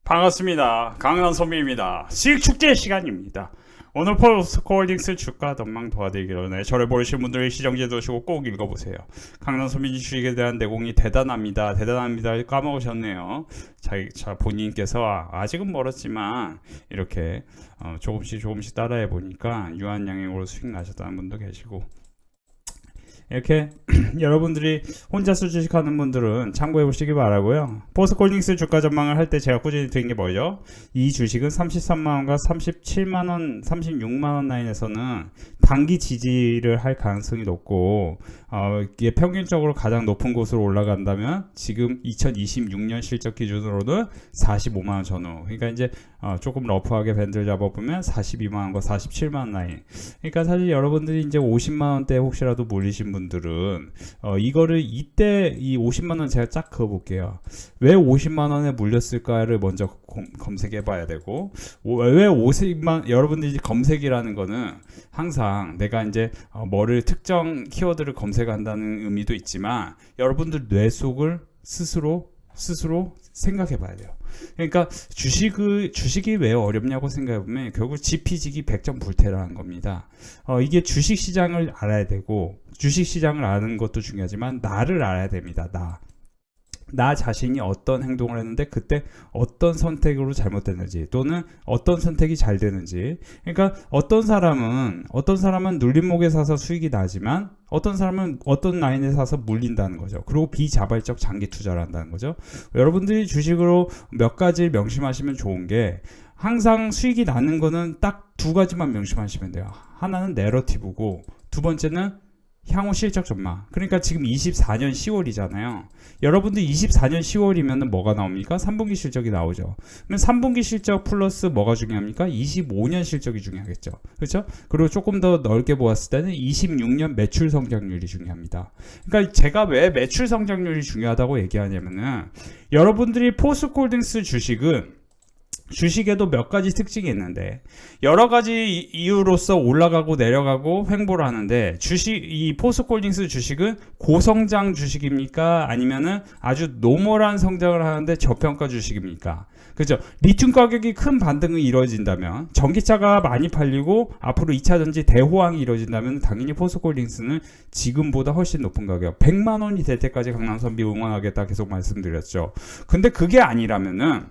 반갑습니다. 강남 선배입니다. 수익축제 시간입니다. 오늘 포스코홀딩스 주가 전망 도와드리기 전에 저를 모르시는 분들 시정지에 두시고 꼭 읽어보세요. 강남 선배님 주식에 대한 내공이 대단합니다. 대단합니다. 까먹으셨네요. 본인께서 아직은 멀었지만 이렇게 조금씩 따라해 보니까 유한양행으로 수익 나셨다는 분도 계시고, 이렇게 여러분들이 혼자서 주식하는 분들은 참고해 보시기 바라고요. 포스코홀딩스 주가 전망을 할 때 제가 꾸준히 드린 게 뭐죠? 이 주식은 33만원과 37만원, 36만원 라인에서는 단기 지지를 할 가능성이 높고, 이게 평균적으로 가장 높은 곳으로 올라간다면 지금 2026년 실적 기준으로는 45만원 전후, 그러니까 이제 조금 러프하게 밴드를 잡아보면 42만원과 47만원 라인. 그러니까 사실 여러분들이 이제 50만원대 혹시라도 몰리신 분들은 이거를 이때 이 50만원 제가 쫙 그어볼게요. 왜 50만원에 물렸을까를 먼저 검색해 봐야 되고, 왜 50만, 여러분들이 검색이라는 거는 항상 내가 이제 뭐를 특정 키워드를 검색한다는 의미도 있지만 여러분들 뇌 속을 스스로 생각해 봐야 돼요. 그러니까 주식이 왜 어렵냐고 생각해보면 결국 지피지기 백전불태라는 겁니다. 이게 주식시장을 알아야 되고, 주식시장을 아는 것도 중요하지만 나를 알아야 됩니다. 나 자신이 어떤 행동을 했는데 그때 어떤 선택으로 잘못됐는지, 또는 어떤 선택이 잘 되는지. 그러니까 어떤 사람은 눌림목에 사서 수익이 나지만 어떤 사람은 어떤 라인에 사서 물린다는 거죠. 그리고 비자발적 장기 투자를 한다는 거죠. 여러분들이 주식으로 몇 가지 명심하시면 좋은 게, 항상 수익이 나는 거는 딱 두 가지만 명심하시면 돼요. 하나는 내러티브고, 두 번째는 향후 실적 전망. 그러니까 지금 24년 10월이잖아요. 여러분들 24년 10월이면 뭐가 나옵니까? 3분기 실적이 나오죠. 그럼 3분기 실적 플러스 뭐가 중요합니까? 25년 실적이 중요하겠죠. 그렇죠? 그리고 조금 더 넓게 보았을 때는 26년 매출 성장률이 중요합니다. 그러니까 제가 왜 매출 성장률이 중요하다고 얘기하냐면은, 여러분들이 포스코홀딩스 주식에도 몇 가지 특징이 있는데, 여러 가지 이유로서 올라가고 내려가고 횡보를 하는데, 이 포스코홀딩스 주식은 고성장 주식입니까? 아니면은 아주 노멀한 성장을 하는데 저평가 주식입니까? 그죠? 리튬 가격이 큰 반등이 이루어진다면, 전기차가 많이 팔리고 앞으로 2차 전지 대호황이 이루어진다면 당연히 포스코홀딩스는 지금보다 훨씬 높은 가격, 100만 원이 될 때까지 강남선비 응원하겠다 계속 말씀드렸죠. 근데 그게 아니라면은,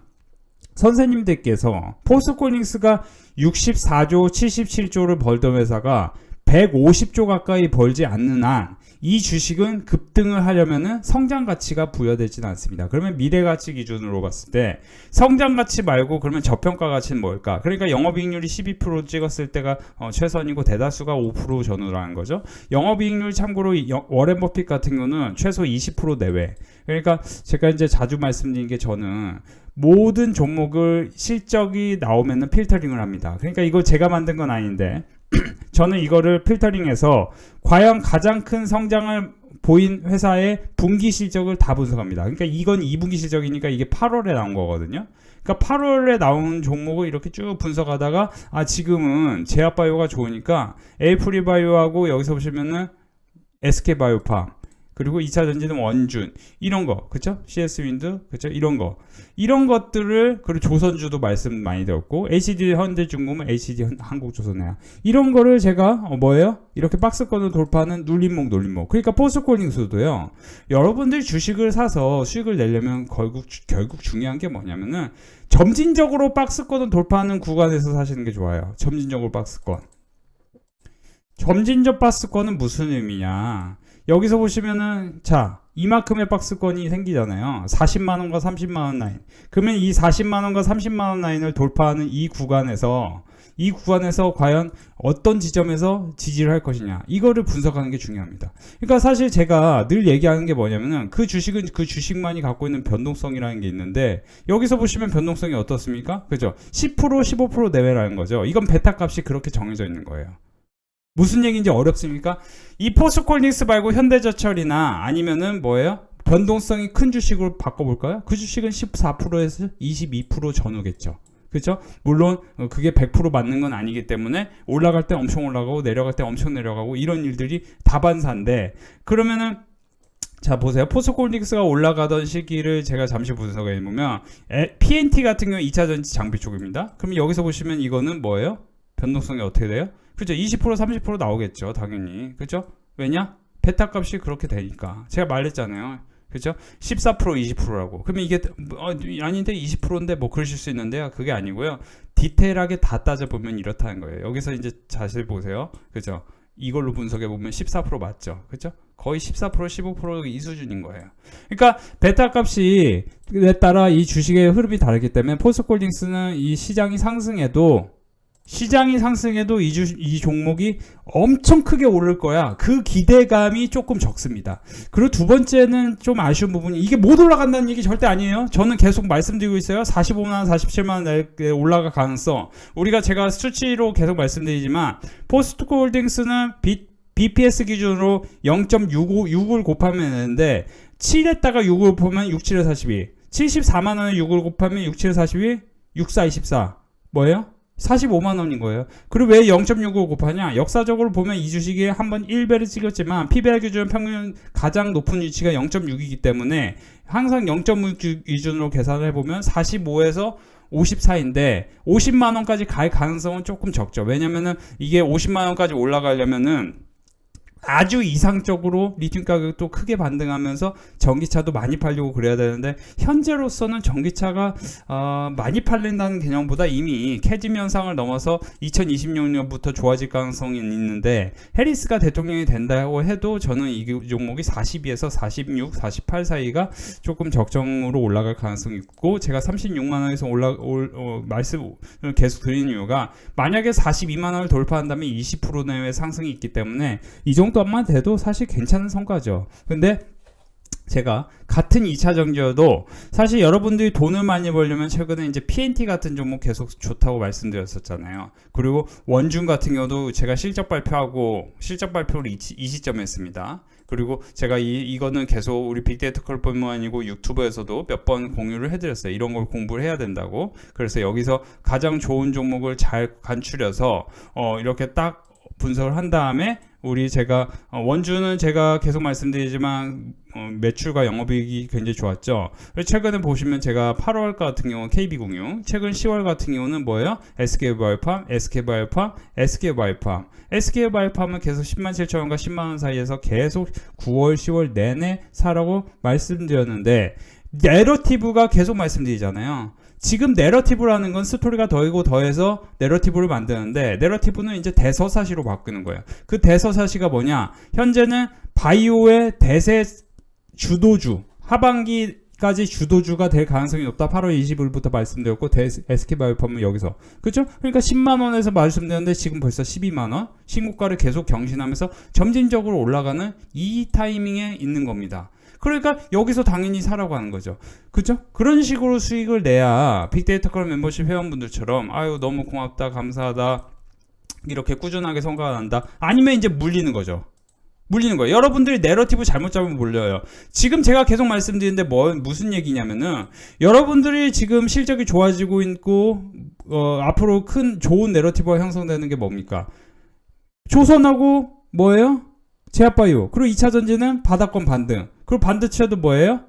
선생님들께서 포스코홀딩스가 64조 77조를 벌던 회사가 150조 가까이 벌지 않는 한 이 주식은 급등을 하려면은 성장 가치가 부여되지는 않습니다. 그러면 미래 가치 기준으로 봤을 때 성장 가치 말고 그러면 저평가 가치는 뭘까? 그러니까 영업이익률이 12% 찍었을 때가 최선이고, 대다수가 5% 전후라는 거죠. 영업이익률 참고로 워렌 버핏 같은 경우는 최소 20% 내외. 그러니까 제가 이제 자주 말씀드린 게, 저는 모든 종목을 실적이 나오면은 필터링을 합니다. 그러니까 이거 제가 만든 건 아닌데 저는 이거를 필터링해서 과연 가장 큰 성장을 보인 회사의 분기 실적을 다 분석합니다. 그러니까 이건 2분기 실적이니까 이게 8월에 나온 거거든요. 그러니까 8월에 나온 종목을 이렇게 쭉 분석하다가, 지금은 제약바이오가 좋으니까 에이프리바이오하고, 여기서 보시면은 SK바이오팜, 그리고 2차 전지는 원준, 이런 거, 그쵸? CS윈드, 그쵸? 이런 것들을, 그리고 조선주도 말씀 많이 드렸고, HDD 현대중공업, HDD 한국조선해양, 이런 거를 제가 이렇게 박스권을 돌파하는 눌림목. 그러니까 포스코홀딩스도요, 여러분들 주식을 사서 수익을 내려면 결국 중요한 게 뭐냐면은, 점진적으로 박스권을 돌파하는 구간에서 사시는 게 좋아요. 점진적으로 박스권. 점진적 박스권은 무슨 의미냐? 여기서 보시면은, 이만큼의 박스권이 생기잖아요. 40만원과 30만원 라인. 그러면 이 40만원과 30만원 라인을 돌파하는 이 구간에서 과연 어떤 지점에서 지지를 할 것이냐, 이거를 분석하는 게 중요합니다. 그러니까 사실 제가 늘 얘기하는 게 뭐냐면은, 그 주식은 그 주식만이 갖고 있는 변동성이라는 게 있는데, 여기서 보시면 변동성이 어떻습니까? 그죠? 10% 15% 내외라는 거죠. 이건 베타 값이 그렇게 정해져 있는 거예요. 무슨 얘기인지 어렵습니까? 이 포스코홀딩스 말고 현대제철이나 아니면은 변동성이 큰 주식으로 바꿔볼까요? 그 주식은 14%에서 22% 전후겠죠. 그렇죠? 물론 그게 100% 맞는 건 아니기 때문에 올라갈 때 엄청 올라가고 내려갈 때 엄청 내려가고 이런 일들이 다반사인데, 그러면은 자 보세요. 포스코홀딩스가 올라가던 시기를 제가 잠시 분석해 보면 PNT 같은 경우 2차 전지 장비 쪽입니다. 그럼 여기서 보시면 이거는 뭐예요? 변동성이 어떻게 돼요? 그죠? 20% 30% 나오겠죠. 당연히. 그죠? 왜냐? 베타 값이 그렇게 되니까. 제가 말했잖아요. 그죠? 14% 20%라고. 그러면 이게 아닌데 20%인데 뭐 그러실 수 있는데요. 그게 아니고요. 디테일하게 다 따져보면 이렇다는 거예요. 여기서 이제 자세히 보세요. 그죠? 이걸로 분석해 보면 14% 맞죠? 그죠? 거의 14% 15%이 수준인 거예요. 그러니까 베타 값이 따라 이 주식의 흐름이 다르기 때문에 포스코홀딩스는 이 시장이 상승해도 이 종목이 엄청 크게 오를 거야. 그 기대감이 조금 적습니다. 그리고 두 번째는 좀 아쉬운 부분이 이게 못 올라간다는 얘기 절대 아니에요. 저는 계속 말씀드리고 있어요. 45만원, 47만원 올라갈 가능성. 제가 수치로 계속 말씀드리지만 포스코홀딩스는 BPS 기준으로 0.65를 곱하면 되는데 7에다가 6을 곱하면 6, 7에 42. 74만원에 6을 곱하면 6, 7에 42, 6, 4, 24. 뭐예요? 45만원인 거예요. 그리고 왜 0.65 곱하냐? 역사적으로 보면 이 주식이 한번 1배를 찍었지만 PBR 기준 평균 가장 높은 위치가 0.6이기 때문에 항상 0.6 기준으로 계산을 해보면 45에서 54인데 50만원까지 갈 가능성은 조금 적죠. 왜냐면은 이게 50만원까지 올라가려면은 아주 이상적으로 리튬 가격도 크게 반등하면서 전기차도 많이 팔리고 그래야 되는데 현재로서는 전기차가 많이 팔린다는 개념보다 이미 캐즘 현상을 넘어서 2026년부터 좋아질 가능성이 있는데 해리스가 대통령이 된다고 해도 저는 이 종목이 42에서 46, 48 사이가 조금 적정으로 올라갈 가능성이 있고 제가 36만원에서 말씀을 계속 드리는 이유가 만약에 42만원을 돌파한다면 20% 내외 상승이 있기 때문에 이 정도만 돼도 사실 괜찮은 성과죠. 근데 제가 같은 2차 전지여도 사실 여러분들이 돈을 많이 벌려면 최근에 이제 PNT 같은 종목 계속 좋다고 말씀드렸었잖아요. 그리고 원준 같은 경우도 제가 실적 발표를 이 시점에 했습니다. 그리고 제가 이거는 계속 우리 빅데이터 클럽뿐만 아니고 유튜브에서도 몇 번 공유를 해드렸어요. 이런 걸 공부를 해야 된다고. 그래서 여기서 가장 좋은 종목을 잘 간추려서 이렇게 딱 분석을 한 다음에 제가 원주는 제가 계속 말씀드리지만 매출과 영업이익이 굉장히 좋았죠. 최근에 보시면 제가 8월 같은 경우 KB공유, 최근 10월 같은 경우는 뭐예요? SK바이오팜, SK바이오팜은 계속 107,000원과 10만원 사이에서 계속 9월, 10월 내내 사라고 말씀드렸는데 내러티브가 계속 말씀드리잖아요. 지금 내러티브라는 건 스토리가 더해서 내러티브를 만드는데 내러티브는 이제 대서사시로 바꾸는 거예요. 그 대서사시가 뭐냐? 현재는 바이오의 대세 주도주, 하반기까지 주도주가 될 가능성이 높다. 8월 20일부터 말씀드렸고 SK바이오팜은 여기서. 그렇죠? 그러니까 10만원에서 말씀드렸는데 지금 벌써 12만원 신고가를 계속 경신하면서 점진적으로 올라가는 이 타이밍에 있는 겁니다. 그러니까 여기서 당연히 사라고 하는 거죠. 그죠? 그런 식으로 수익을 내야 빅데이터 클럽 멤버십 회원분들처럼 아유 너무 고맙다 감사하다 이렇게 꾸준하게 성과가 난다. 아니면 이제 물리는 거죠. 물리는 거예요. 여러분들이 내러티브 잘못 잡으면 물려요. 지금 제가 계속 말씀드리는데 무슨 얘기냐면은 여러분들이 지금 실적이 좋아지고 있고 앞으로 큰 좋은 내러티브가 형성되는 게 뭡니까? 조선하고 뭐예요? 제약바이오. 그리고 2차 전지는 바닥권 반등. 그리고 반도체도 뭐예요?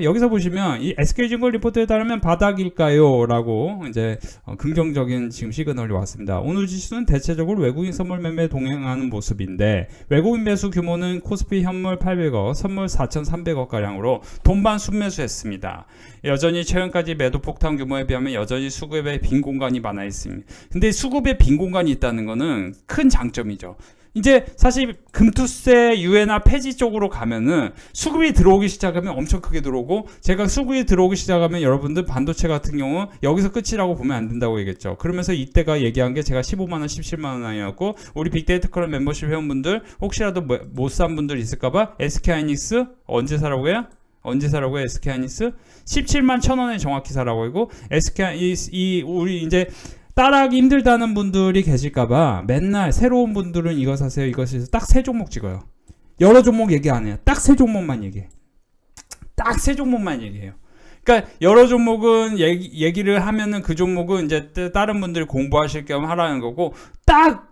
여기서 보시면 이 SK증권 리포트에 따르면 바닥일까요? 라고 이제 긍정적인 지금 시그널이 왔습니다. 오늘 지수는 대체적으로 외국인 선물 매매에 동행하는 모습인데 외국인 매수 규모는 코스피 현물 800억, 선물 4,300억 가량으로 돈반 순매수했습니다. 여전히 최근까지 매도 폭탄 규모에 비하면 여전히 수급에 빈 공간이 많아 있습니다. 근데 수급에 빈 공간이 있다는 것은 큰 장점이죠. 이제 사실 금투세 유예나 폐지 쪽으로 가면은 수급이 들어오기 시작하면 엄청 크게 들어오고 제가 수급이 들어오기 시작하면 여러분들 반도체 같은 경우 여기서 끝이라고 보면 안 된다고 얘기했죠. 그러면서 이때가 얘기한 게 제가 15만원 17만원 아니었고 우리 빅데이터 클럽 멤버십 회원분들 혹시라도 못 산 분들 있을까봐 SK하이닉스 언제 사라고 해요? SK하이닉스 17만 1,000원에 정확히 사라고 하고 우리 이제 따라하기 힘들다는 분들이 계실까봐 맨날 새로운 분들은 이거 사세요 이거 사세요 딱 세 종목 찍어요. 여러 종목 얘기 안 해요. 딱 세 종목만 얘기해. 그러니까 여러 종목은 얘기를 하면은 그 종목은 이제 다른 분들이 공부하실 겸 하라는 거고 딱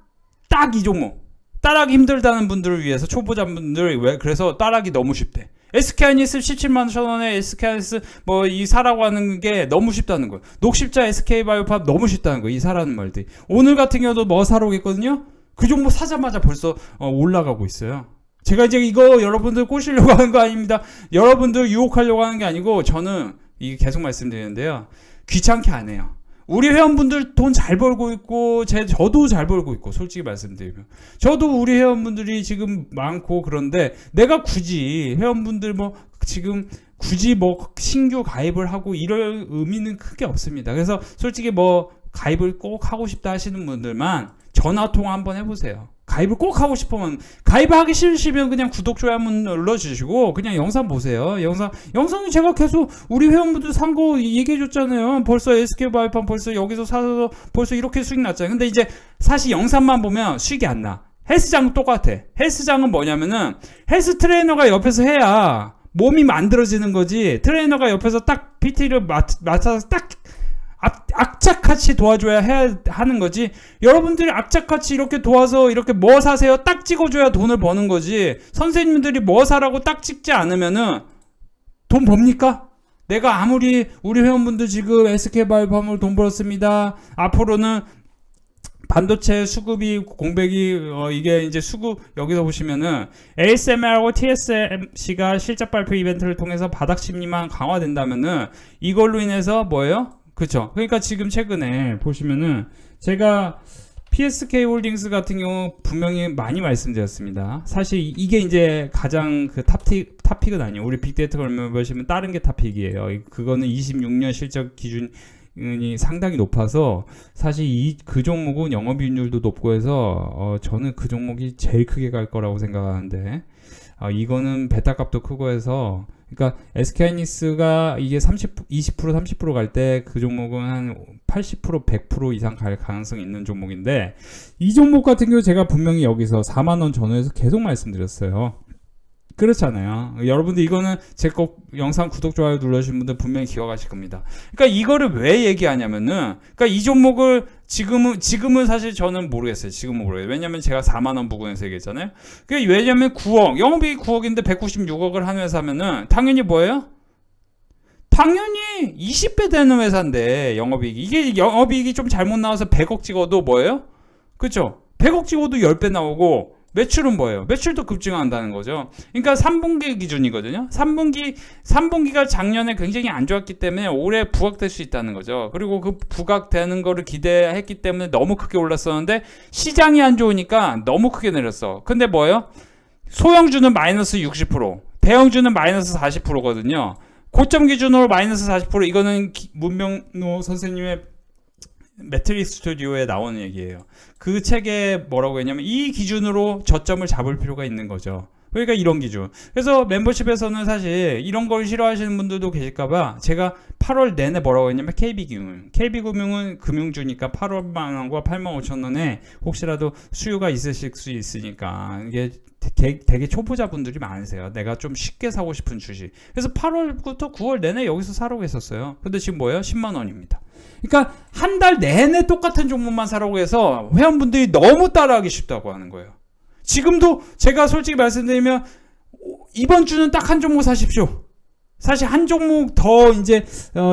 이 종목 따라하기 힘들다는 분들을 위해서 초보자분들 왜 그래서 따라하기 너무 쉽대. SK하이닉스 17만 천원에 SK하이닉스 뭐 이 사라고 하는 게 너무 쉽다는 거예요. 녹십자 SK바이오팝 너무 쉽다는 거예요. 이 사라는 말들이. 오늘 같은 경우도 뭐 사러 오겠거든요. 그 종목 사자마자 벌써 올라가고 있어요. 제가 이제 이거 여러분들 꼬시려고 하는 거 아닙니다. 여러분들 유혹하려고 하는 게 아니고 저는 이게 계속 말씀드리는데요. 귀찮게 안 해요. 우리 회원분들 돈 잘 벌고 있고 저도 잘 벌고 있고 솔직히 말씀드리면 저도 우리 회원분들이 지금 많고 그런데 내가 굳이 회원분들 뭐 지금 굳이 뭐 신규 가입을 하고 이럴 의미는 크게 없습니다. 그래서 솔직히 뭐 가입을 꼭 하고 싶다 하시는 분들만 전화통화 한번 해보세요. 가입을 꼭 하고 싶으면 가입하기 싫으시면 그냥 구독 좋아요 한번 눌러주시고 그냥 영상 보세요. 영상이 제가 계속 우리 회원분들 산 거 얘기해줬잖아요. 벌써 SK바이오팜 벌써 여기서 사서 벌써 이렇게 수익 났잖아요. 근데 이제 사실 영상만 보면 수익이 안 나. 헬스장은 똑같아. 헬스장은 뭐냐면은 헬스 트레이너가 옆에서 해야 몸이 만들어지는 거지. 트레이너가 옆에서 딱 PT를 맡아서 딱 악착같이 도와줘야 하는 거지. 여러분들이 악착같이 이렇게 도와서 이렇게 뭐 사세요 딱 찍어줘야 돈을 버는 거지. 선생님들이 뭐 사라고 딱 찍지 않으면은 돈 법니까? 내가 아무리 우리 회원분들 지금 SK바이오팜으로 돈 벌었습니다. 앞으로는 반도체 수급이 공백이 이게 이제 수급 여기서 보시면은 ASML하고 TSMC가 실적 발표 이벤트를 통해서 바닥 심리만 강화된다면은 이걸로 인해서 뭐예요? 그쵸. 그러니까 지금 최근에 보시면은 제가 PSK 홀딩스 같은 경우 분명히 많이 말씀드렸습니다. 사실 이게 이제 가장 그 탑픽은 아니에요. 우리 빅데이터 걸면 보시면 다른 게 탑픽이에요. 그거는 26년 실적 기준이 상당히 높아서 사실 그 종목은 영업이익률도 높고 해서 저는 그 종목이 제일 크게 갈 거라고 생각하는데 이거는 베타 값도 크고 해서 그러니까 SK하이닉스가 이게 20% 30% 갈 때 그 종목은 한 80% 100% 이상 갈 가능성이 있는 종목인데 이 종목 같은 경우 제가 분명히 여기서 4만원 전후에서 계속 말씀드렸어요. 그렇잖아요. 여러분들 이거는 제 거 영상 구독 좋아요 눌러주신 분들 분명히 기억하실 겁니다. 그러니까 이거를 왜 얘기하냐면은 그러니까 이 종목을 지금은 사실 저는 모르겠어요. 지금은 모르겠어요. 왜냐면 제가 4만원 부근에서 얘기했잖아요. 그게 왜냐면 9억 영업이익이 9억인데 196억을 한 회사면은 당연히 뭐예요? 당연히 20배 되는 회사인데 영업이익이 이게 영업이익이 좀 잘못 나와서 100억 찍어도 뭐예요? 그쵸? 100억 찍어도 10배 나오고 매출은 뭐예요? 매출도 급증한다는 거죠. 그러니까 3분기 기준이거든요. 3분기가 작년에 굉장히 안 좋았기 때문에 올해 부각될 수 있다는 거죠. 그리고 그 부각되는 거를 기대했기 때문에 너무 크게 올랐었는데 시장이 안 좋으니까 너무 크게 내렸어. 근데 뭐예요? 소형주는 마이너스 60%, 대형주는 마이너스 40%거든요. 고점 기준으로 마이너스 40% 이거는 문명노 선생님의 매트릭스 스튜디오에 나오는 얘기예요. 그 책에 뭐라고 했냐면 이 기준으로 저점을 잡을 필요가 있는 거죠. 그러니까 이런 기준. 그래서 멤버십에서는 사실 이런 걸 싫어하시는 분들도 계실까봐 제가 8월 내내 뭐라고 했냐면 KB금융은 금융주니까 8월만 원과 8만 5천 원에 혹시라도 수요가 있으실 수 있으니까 이게 되게 초보자분들이 많으세요. 내가 좀 쉽게 사고 싶은 주식. 그래서 8월부터 9월 내내 여기서 사라고 했었어요. 근데 지금 뭐예요? 10만 원입니다. 그러니까 한 달 내내 똑같은 종목만 사라고 해서 회원분들이 너무 따라하기 쉽다고 하는 거예요. 지금도 제가 솔직히 말씀드리면 이번 주는 딱 한 종목 사십시오. 사실 한 종목 더 이제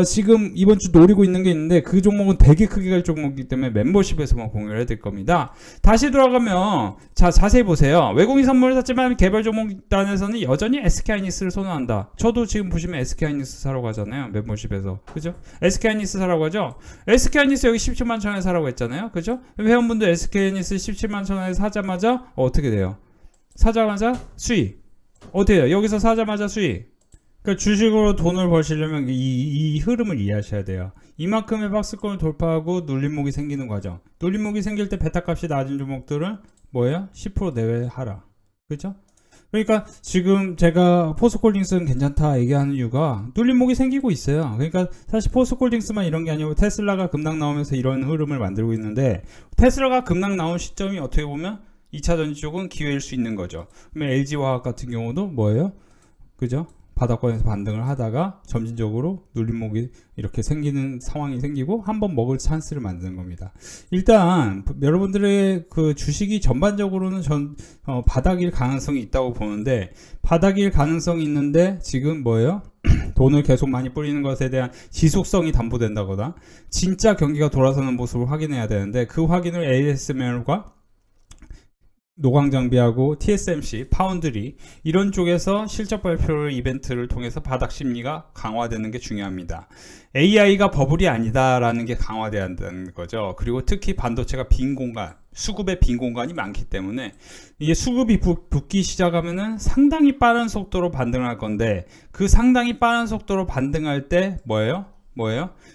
지금 이번 주 노리고 있는 게 있는데 그 종목은 되게 크게 갈 종목이기 때문에 멤버십에서만 공유를 해드릴 겁니다. 다시 돌아가면 자세히 보세요. 외국인 선물을 샀지만 개별 종목단에서는 여전히 SK하이닉스를 선호한다. 저도 지금 보시면 SK하이닉스 사러 가잖아요. 멤버십에서. 그죠? SK하이닉스 사라고 하죠? SK하이닉스 여기 17만 천 원에 사라고 했잖아요. 그죠? 회원분들 SK하이닉스 17만 천 원에 사자마자 어떻게 돼요? 사자마자 수익. 어떻게 돼요? 여기서 사자마자 수익. 그러니까 주식으로 돈을 버시려면 이 흐름을 이해하셔야 돼요. 이만큼의 박스권을 돌파하고 눌림목이 생기는 과정. 눌림목이 생길 때 베타값이 낮은 종목들은 뭐예요? 10% 내외 하락. 그렇죠? 그러니까 지금 제가 포스코홀딩스는 괜찮다 얘기하는 이유가 눌림목이 생기고 있어요. 그러니까 사실 포스코홀딩스만 이런 게 아니고 테슬라가 급락 나오면서 이런 흐름을 만들고 있는데 테슬라가 급락 나온 시점이 어떻게 보면 2차 전지 쪽은 기회일 수 있는 거죠. 그러면 LG화학 같은 경우도 뭐예요? 그죠? 바닥권에서 반등을 하다가 점진적으로 눌림목이 이렇게 생기는 상황이 생기고 한번 먹을 찬스를 만드는 겁니다. 일단 여러분들의 그 주식이 전반적으로는 바닥일 가능성이 있다고 보는데, 바닥일 가능성이 있는데 지금 뭐예요? 돈을 계속 많이 뿌리는 것에 대한 지속성이 담보된다거나 진짜 경기가 돌아서는 모습을 확인해야 되는데, 그 확인을 ASML과 노광장비하고 TSMC, 파운드리 이런 쪽에서 실적 발표를 이벤트를 통해서 바닥 심리가 강화되는 게 중요합니다. AI가 버블이 아니다라는 게 강화돼야 한다는 거죠. 그리고 특히 반도체가 빈 공간, 수급의 빈 공간이 많기 때문에 이게 수급이 붙기 시작하면은 상당히 빠른 속도로 반등할 건데, 그 상당히 빠른 속도로 반등할 때 뭐예요?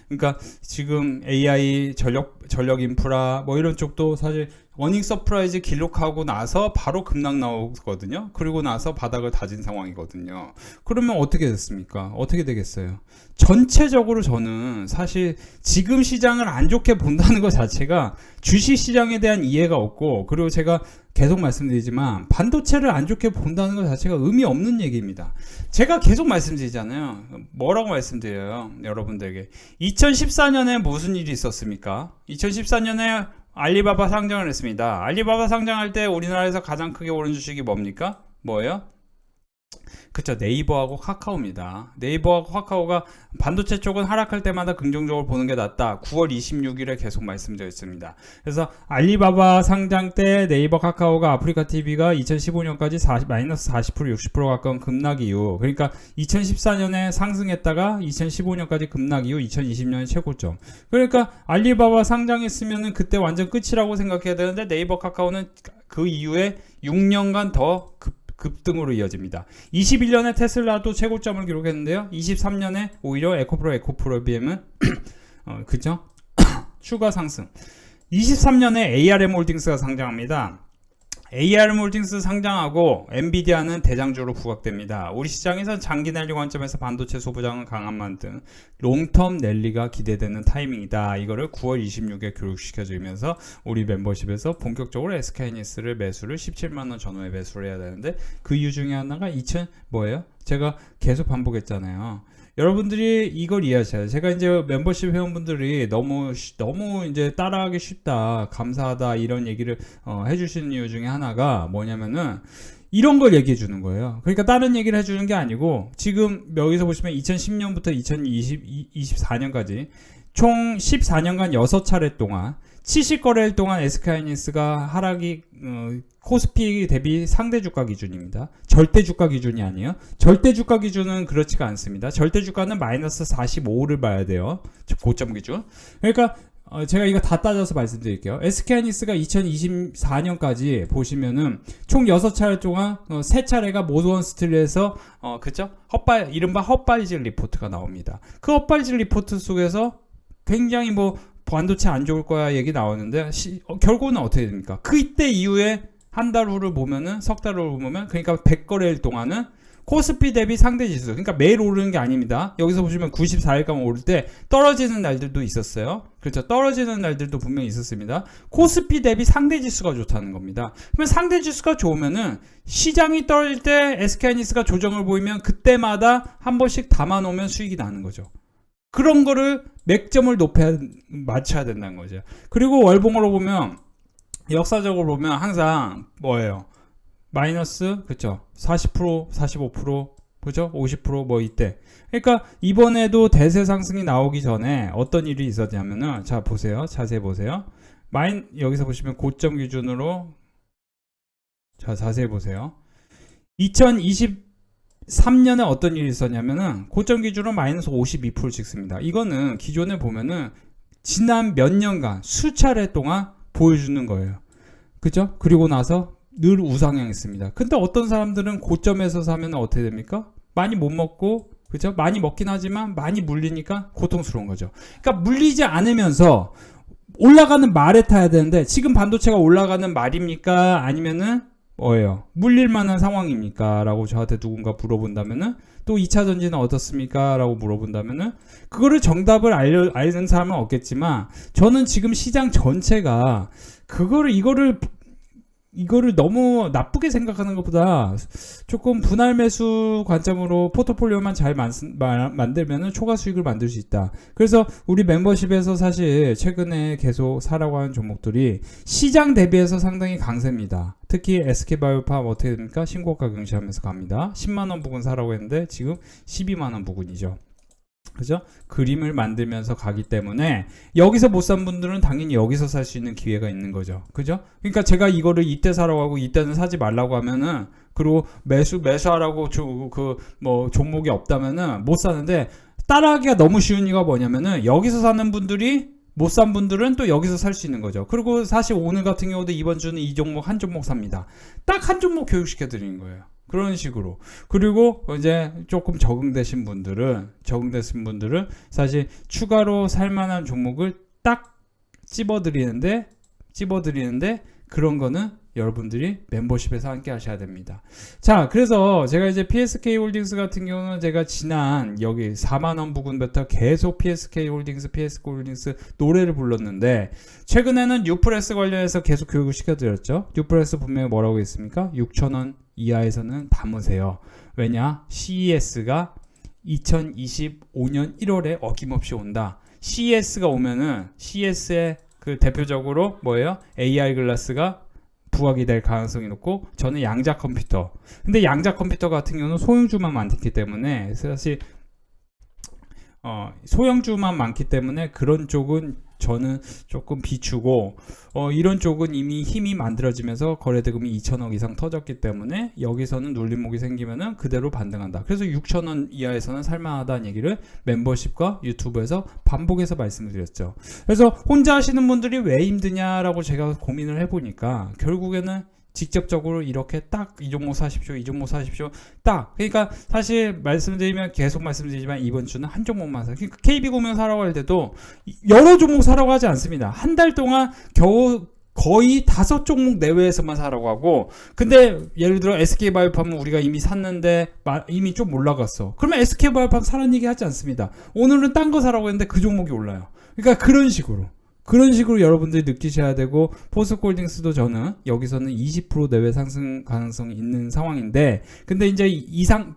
그러니까 지금 AI 전력 인프라 뭐 이런 쪽도 사실 어닝 서프라이즈 기록하고 나서 바로 급락 나오거든요. 그리고 나서 바닥을 다진 상황이거든요. 그러면 어떻게 됐습니까? 어떻게 되겠어요? 전체적으로 저는 사실 지금 시장을 안 좋게 본다는 것 자체가 주식 시장에 대한 이해가 없고, 그리고 제가 계속 말씀드리지만 반도체를 안 좋게 본다는 것 자체가 의미 없는 얘기입니다. 제가 계속 말씀드리잖아요. 뭐라고 말씀드려요? 여러분들에게 2014년에 무슨 일이 있었습니까? 2014년에 알리바바 상장을 했습니다. 알리바바 상장할 때 우리나라에서 가장 크게 오른 주식이 뭡니까? 뭐예요? 그쵸, 네이버하고 카카오입니다. 네이버하고 카카오가 반도체 쪽은 하락할 때마다 긍정적으로 보는 게 낫다. 9월 26일에 계속 말씀드렸습니다. 그래서 알리바바 상장 때 네이버 카카오가 아프리카 TV가 2015년까지 마이너스 40% 60% 가까운 급락 이후, 그러니까 2014년에 상승했다가 2015년까지 급락 이후 2020년에 최고점. 그러니까 알리바바 상장했으면은 그때 완전 끝이라고 생각해야 되는데, 네이버 카카오는 그 이후에 6년간 더 급등으로 이어집니다. 21년에 테슬라도 최고점을 기록했는데요. 23년에 오히려 에코프로비엠은 그죠? 추가 상승. 23년에 ARM홀딩스가 상장합니다. ARM홀딩스 상장하고 엔비디아는 대장주로 부각됩니다. 우리 시장에서 장기 랠리 관점에서 반도체 소부장은 강한 만큼 롱텀 랠리가 기대되는 타이밍이다. 이거를 9월 26일에 교육시켜주면서 우리 멤버십에서 본격적으로 SK하이닉스를 매수를 17만원 전후에 매수를 해야 되는데, 그 이유 중에 하나가 뭐예요? 제가 계속 반복했잖아요. 여러분들이 이걸 이해하셔야 돼요. 제가 이제 멤버십 회원분들이 너무 이제 따라하기 쉽다, 감사하다 이런 얘기를 해주시는 이유 중에 하나가 뭐냐면은 이런 걸 얘기해 주는 거예요. 그러니까 다른 얘기를 해주는 게 아니고, 지금 여기서 보시면 2010년부터 2024년까지 총 14년간 6차례 동안 70거래일 동안 SK하이닉스가 하락이 코스피 대비 상대 주가 기준입니다. 절대 주가 기준이 아니에요. 절대 주가 기준은 그렇지가 않습니다. 절대 주가는 마이너스 45를 봐야 돼요. 고점 기준. 그러니까 제가 이거 다 따져서 말씀드릴게요. SK하이닉스가 2024년까지 보시면은 총 6차례 동안 3차례가 모드원 스틸에서 그죠? 이른바 헛발질 리포트가 나옵니다. 그 헛발질 리포트 속에서 굉장히 반도체 안 좋을 거야 얘기 나오는데, 결국은 어떻게 됩니까? 그때 이후에 한 달 후를 보면은, 석 달 후를 보면, 그러니까 100거래일 동안은 코스피 대비 상대 지수, 그러니까 매일 오르는 게 아닙니다. 여기서 보시면 94일간 오를 때 떨어지는 날들도 있었어요. 그렇죠? 떨어지는 날들도 분명히 있었습니다. 코스피 대비 상대 지수가 좋다는 겁니다. 그러면 상대 지수가 좋으면은 시장이 떨어질 때 SK하이닉스가 조정을 보이면 그때마다 한 번씩 담아 놓으면 수익이 나는 거죠. 그런 거를 맥점을 맞춰야 된다는 거죠. 그리고 월봉으로 보면, 역사적으로 보면 항상 뭐예요? 마이너스, 그쵸? 40%, 45%, 그죠? 50% 이때. 그러니까 이번에도 대세 상승이 나오기 전에 어떤 일이 있었냐면은, 자, 보세요. 자세히 보세요. 여기서 보시면 고점 기준으로, 자, 자세히 보세요. 2023년에 어떤 일이 있었냐면은 고점 기준으로 마이너스 52% 찍습니다. 이거는 기존에 보면은 지난 몇 년간 수차례 동안 보여주는 거예요. 그죠? 그리고 나서 늘 우상향했습니다. 근데 어떤 사람들은 고점에서 사면 어떻게 됩니까? 많이 못 먹고, 그죠? 많이 먹긴 하지만 많이 물리니까 고통스러운 거죠. 그러니까 물리지 않으면서 올라가는 말에 타야 되는데, 지금 반도체가 올라가는 말입니까? 아니면은 뭐예요? 물릴 만한 상황입니까? 라고 저한테 누군가 물어본다면은, 또 2차 전지는 어떻습니까? 라고 물어본다면은, 그거를 정답을 아는 사람은 없겠지만, 저는 지금 시장 전체가 이거를 이거를 너무 나쁘게 생각하는 것보다 조금 분할 매수 관점으로 포트폴리오만 잘 만들면 초과 수익을 만들 수 있다. 그래서 우리 멤버십에서 사실 최근에 계속 사라고 하는 종목들이 시장 대비해서 상당히 강세입니다. 특히 SK바이오팜 어떻게 됩니까? 신고가 경시하면서 갑니다. 10만원 부근 사라고 했는데 지금 12만원 부근이죠. 그죠? 그림을 만들면서 가기 때문에 여기서 못 산 분들은 당연히 여기서 살 수 있는 기회가 있는 거죠. 그죠? 그러니까 제가 이거를 이때 사라고 하고 이때는 사지 말라고 하면은, 그리고 매수하라고 종목이 없다면은 못 사는데, 따라하기가 너무 쉬운 이유가 뭐냐면은 여기서 사는 분들이 못 산 분들은 또 여기서 살 수 있는 거죠. 그리고 사실 오늘 같은 경우도 이번 주는 이 종목 한 종목 삽니다. 딱 한 종목 교육시켜 드리는 거예요. 그런 식으로. 그리고 이제 조금 적응되신 분들은 사실 추가로 살만한 종목을 딱 찝어드리는데 그런 거는 여러분들이 멤버십에서 함께 하셔야 됩니다. 자, 그래서 제가 이제 PSK 홀딩스 같은 경우는 제가 지난 여기 4만원 부근부터 계속 PSK 홀딩스 노래를 불렀는데, 최근에는 뉴프레스 관련해서 계속 교육을 시켜드렸죠. 뉴프레스 분명히 뭐라고 했습니까? 6,000원 이하에서는 담으세요. 왜냐? CES가 2025년 1월에 어김없이 온다. CES가 오면은 CES의 그 대표적으로 뭐예요? AR 글라스가 부각이 될 가능성이 높고, 저는 양자 컴퓨터. 근데 양자 컴퓨터 같은 경우는 소형주만 많기 때문에 사실 소형주만 많기 때문에 그런 쪽은 저는 조금 비추고, 이런 쪽은 이미 힘이 만들어지면서 거래대금이 2천억 이상 터졌기 때문에 여기서는 눌림목이 생기면은 그대로 반등한다. 그래서 6천원 이하에서는 살만하다는 얘기를 멤버십과 유튜브에서 반복해서 말씀을 드렸죠. 그래서 혼자 하시는 분들이 왜 힘드냐라고 제가 고민을 해보니까 결국에는 직접적으로 이렇게 딱 이 종목 사십시오, 이 종목 사십시오, 딱. 그러니까 사실 계속 말씀드리지만 이번 주는 한 종목만 사. 그러니까 KB금융 사라고 할 때도 여러 종목 사라고 하지 않습니다. 한 달 동안 겨우 거의 5종목 내외에서만 사라고 하고, 근데 예를 들어 SK바이오팜은 우리가 이미 샀는데 이미 좀 올라갔어. 그러면 SK바이오팜 사라는 얘기 하지 않습니다. 오늘은 딴 거 사라고 했는데 그 종목이 올라요. 그러니까 그런 식으로 여러분들이 느끼셔야 되고, 포스코홀딩스도 저는 여기서는 20% 내외 상승 가능성이 있는 상황인데, 근데 이제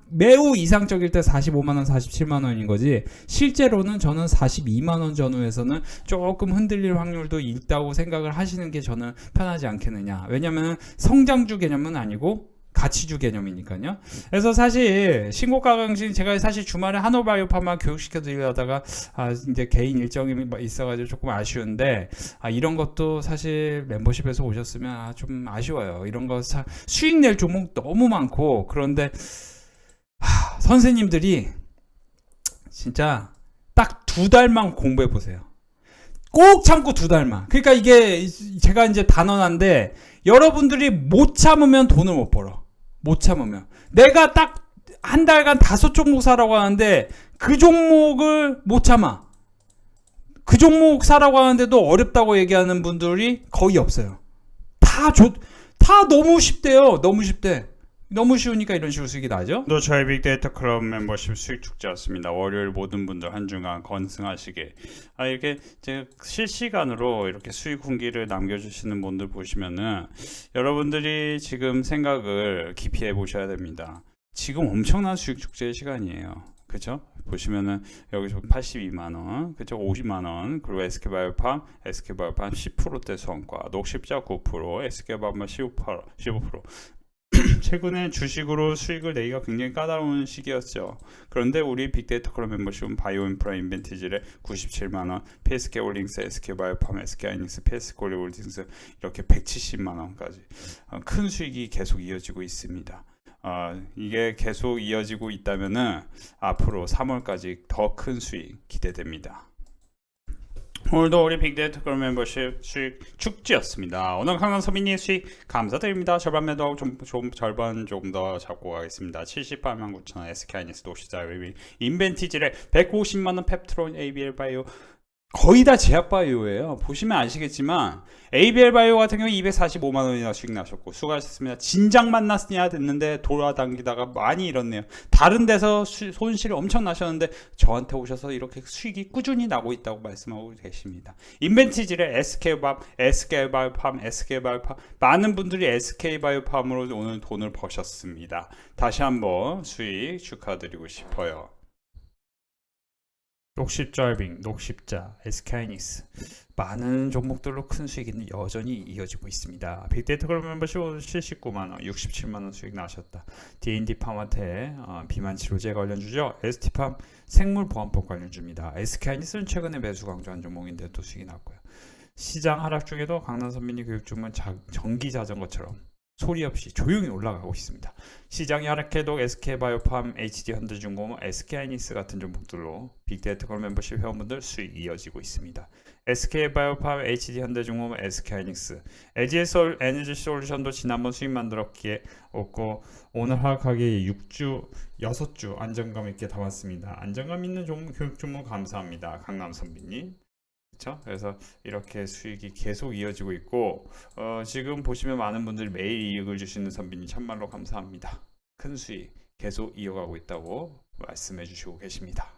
매우 이상적일 때 45만원, 47만원인 거지, 실제로는 저는 42만원 전후에서는 조금 흔들릴 확률도 있다고 생각을 하시는 게 저는 편하지 않겠느냐. 왜냐면 성장주 개념은 아니고 가치주 개념이니까요. 그래서 사실 신고가 강신, 제가 사실 주말에 한올바이오팜만 교육시켜 드리려다가 이제 개인 일정이 있어가지고 조금 아쉬운데, 이런 것도 사실 멤버십에서 오셨으면 좀 아쉬워요. 이런 거 수익 낼 종목 너무 많고. 그런데 선생님들이 진짜 딱 2달만 공부해 보세요. 꼭 참고 2달만. 그러니까 이게 제가 이제 단언한데, 여러분들이 못 참으면 돈을 못 벌어. 못 참으면. 내가 딱 한 달간 5종목 사라고 하는데 그 종목을 못 참아. 그 종목 사라고 하는데도 어렵다고 얘기하는 분들이 거의 없어요. 다 너무 쉽대요. 너무 쉽대. 너무 쉬우니까 이런 식으로 수익이 나죠. 또 저희 빅데이터 클럽 멤버십 수익 축제였습니다. 월요일 모든 분들 한 주간 건승하시게. 이렇게 제가 실시간으로 이렇게 수익 훈기를 남겨주시는 분들 보시면은 여러분들이 지금 생각을 깊이 해보셔야 됩니다. 지금 엄청난 수익 축제의 시간이에요. 그죠? 보시면은 여기서 82만원, 그죠? 50만원, 그리고 SK바이오팜 10%대 성과, 녹십자 9%, SK바이오팜 15%. 최근에 주식으로 수익을 내기가 굉장히 까다로운 시기였죠. 그런데 우리 빅데이터 클럽 멤버십은 바이오인프라 인벤티지를 97만원, PSK홀딩스, SK바이오팜, SK하이닉스, PS콜리홀딩스 이렇게 170만원까지 큰 수익이 계속 이어지고 있습니다. 이게 계속 이어지고 있다면은 앞으로 3월까지 더 큰 수익 기대됩니다. 오늘도 우리 빅데이터 클럽 멤버십 수익 축제였습니다. 오늘 강남 서민님 수익 감사드립니다. 절반 매도하고 절반 조금 더 잡고 가겠습니다. 78만 9천원 SK하이닉스 녹시자 인벤티지를 150만원 펩트론 ABL 바이오 거의 다 제약바이오예요. 보시면 아시겠지만 ABL 바이오 같은 경우 245만 원이나 수익 나셨고 수고하셨습니다. 진작 만났으냐 됐는데 돌아당기다가 많이 잃었네요. 다른 데서 손실이 엄청 나셨는데 저한테 오셔서 이렇게 수익이 꾸준히 나고 있다고 말씀하고 계십니다. 인벤티지를 SK바이오팜 많은 분들이 SK바이오팜으로 오늘 돈을 버셨습니다. 다시 한번 수익 축하드리고 싶어요. 녹십드라이빙, 녹십자, SK하이닉스 많은 종목들로 큰 수익이 여전히 이어지고 있습니다. 빅데이터 그룹 멤버십 79만원, 67만원 수익 나셨다. D&D팜한테 비만 치료제 관련주죠. ST팜 생물보안법 관련주입니다. SK하이닉스는 최근에 매수 강조한 종목인데 또 수익이 났고요. 시장 하락 중에도 강남선민이 교육주문 전기자전거처럼 소리 없이 조용히 올라가고 있습니다. 시장이 하락해도 SK바이오팜, HD현대중공업, SK하이닉스 같은 종목들로 빅데이터 걸 멤버십 회원분들 수익 이어지고 있습니다. SK바이오팜, HD현대중공업, SK하이닉스, LG에서 에너지솔루션도 지난번 수익 만들었기에 없고 오늘 하락하기에 6주 안정감 있게 담았습니다. 안정감 있는 교육 종목 감사합니다. 강남선비님. 그래서 이렇게 수익이 계속 이어지고 있고 지금 보시면 많은 분들이 매일 이익을 주시는 선비님 참말로 감사합니다. 큰 수익 계속 이어가고 있다고 말씀해 주시고 계십니다.